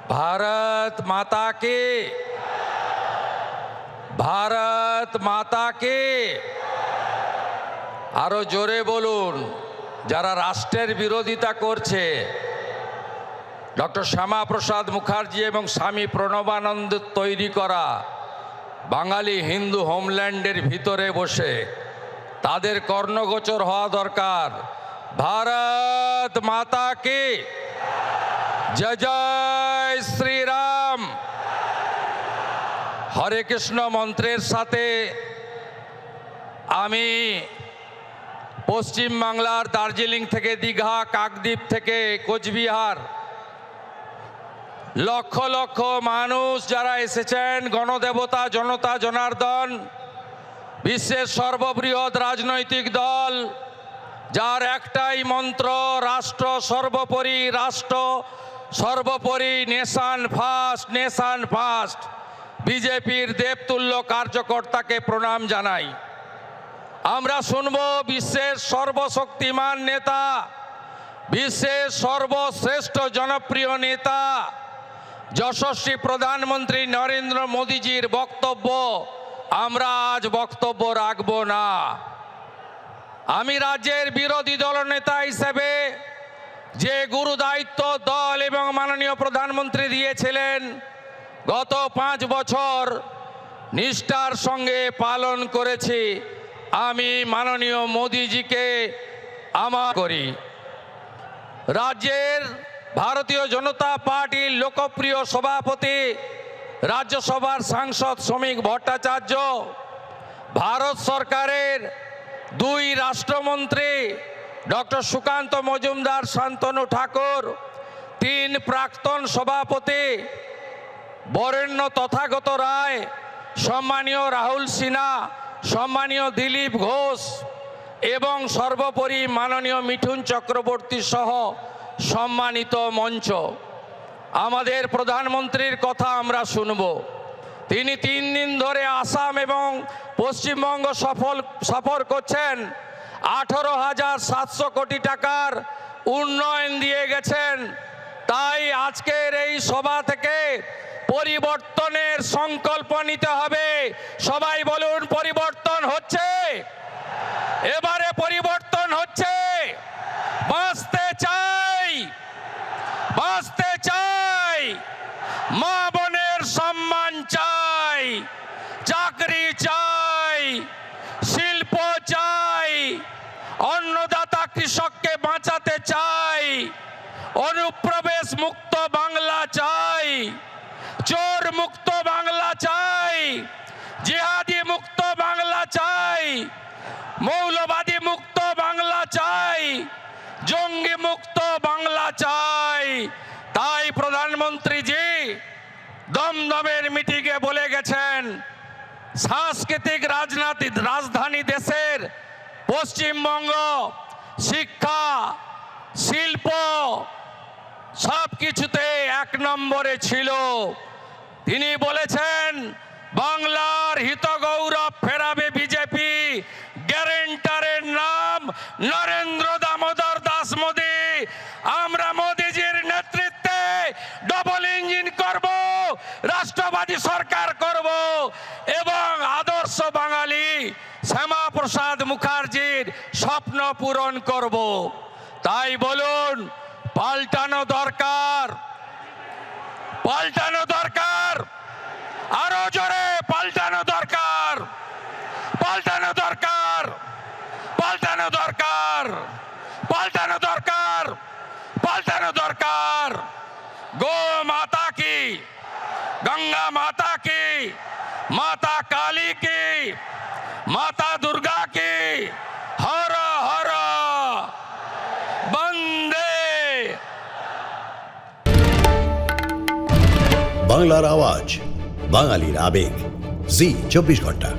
भारत माता की, भारत माता की। আরো জোরে বলুন। যারা রাষ্ট্রের বিরোধিতা করছে, ডক্টর শ্যামাপ্রসাদ মুখার্জি এবং স্বামী প্রণবানন্দ তৈরি করা বাঙালি হিন্দু হোমল্যান্ডের ভিতরে বসে, তাদের কর্ণগোচর হওয়া দরকার। ভারত মাতা কি, জয় জয় শ্রীরাম। হরে কৃষ্ণ মন্ত্রের সাথে আমি পশ্চিম বাংলার দার্জিলিং থেকে দীঘা, কাকদ্বীপ থেকে কোচবিহার, লক্ষ লক্ষ মানুষ যারা এসেছেন, গণদেবতা জনতা জনার্দন, বিশ্বের সর্ববৃহৎ রাজনৈতিক দল, যার একটাই মন্ত্র, রাষ্ট্র সর্বোপরি, রাষ্ট্র সর্বোপরি, নেশন ফার্স্ট, নেশন ফার্স্ট। বিজেপির দেবতুল্য কার্যকর্তাকে প্রণাম জানাই। আমরা শুনব বিশ্বের সর্বশক্তিমান নেতা, বিশ্বের সর্বশ্রেষ্ঠ জনপ্রিয় নেতা, যশস্বী প্রধানমন্ত্রী নরেন্দ্র মোদীজির বক্তব্য। আমরা আজ বক্তব্য রাখব না। আমি রাজ্যের বিরোধী দলনেতা হিসেবে যে গুরু দায়িত্ব দল এবং মাননীয় প্রধানমন্ত্রী দিয়েছিলেন, গত 5 বছর নিষ্ঠার সঙ্গে পালন করেছি। আমি মাননীয় মোদীজিকে আমার করি। রাজ্যের ভারতীয় জনতা পার্টির লোকপ্রিয় সভাপতি, রাজ্যসভার সাংসদ শ্রমিক ভট্টাচার্য, ভারত সরকারের 2 রাষ্ট্রমন্ত্রী ডক্টর সুকান্ত মজুমদার, শান্তনু ঠাকুর, 3 প্রাক্তন সভাপতি বরেণ্য তথাগত রায়, সম্মানীয় রাহুল সিনহা, সম্মানীয় দিলীপ ঘোষ এবং সর্বোপরি মাননীয় মিঠুন চক্রবর্তী সহ সম্মানিত মঞ্চ। আমাদের প্রধানমন্ত্রীর কথা আমরা শুনব। তিনি 3 দিন ধরে আসাম এবং পশ্চিমবঙ্গ সফর করছেন। 18,700 কোটি টাকার উন্নয়ন দিয়ে গেছেন। তাই আজকের এই সভা থেকে পরিবর্তনের সংকল্প নিতে হবে। সবাই বলুন, পরিবর্তন হচ্ছে, এবারে পরিবর্তন হচ্ছে। বাঁচতে চাই, বাঁচতে চাই, মা বোনের সম্মান চাই, চাকরি চাই, শিল্প চাই, অন্নদাতা কৃষককে বাঁচাতে চাই, অনুপ্রবেশ মুক্ত বাংলা চাই, চোর মুক্ত বাংলা চাই, জিহাদি মুক্ত বাংলা চাই, মৌলবাদী মুক্ত বাংলা চাই, জঙ্গি মুক্ত বাংলা চাই। তাই প্রধানমন্ত্রীজি দমদমের মিটিংয়ে বলে গেছেন, সাংস্কৃতিক রাজধানী দেশের পশ্চিমবঙ্গ শিক্ষা, শিল্প সব কিছুতে 1 নম্বরে ছিল। তিনি বলেছেন, বাংলার হিত গৌরব ফেরাবে বিজেপি। গ্যারেন্টারের নাম নরেন্দ্র দামোদর দাস মোদী। আমরা মোদীজির নেতৃত্বে ডবল ইঞ্জিন করব, রাষ্ট্রবাদী সরকার করব এবং আদর্শ বাঙালি শ্যামাপ্রসাদ মুখার্জির স্বপ্ন পূরণ করব। তাই বলুন, পাল্টানো দরকার, পাল্টানো দরকার, আরো জোরে পাল্টানো দরকার, পাল্টানো দরকার, পাল্টানো দরকার, পাল্টানো দরকার, পাল্টানো দরকার। গো মাতা কি, গঙ্গা মাতা কি, মাতা কালী কি, মাতা দুর্গা কি, হর হর বন্দে। বাংলার আওয়াজ, বাঙালির আবেগ, জি 24 ঘন্টা।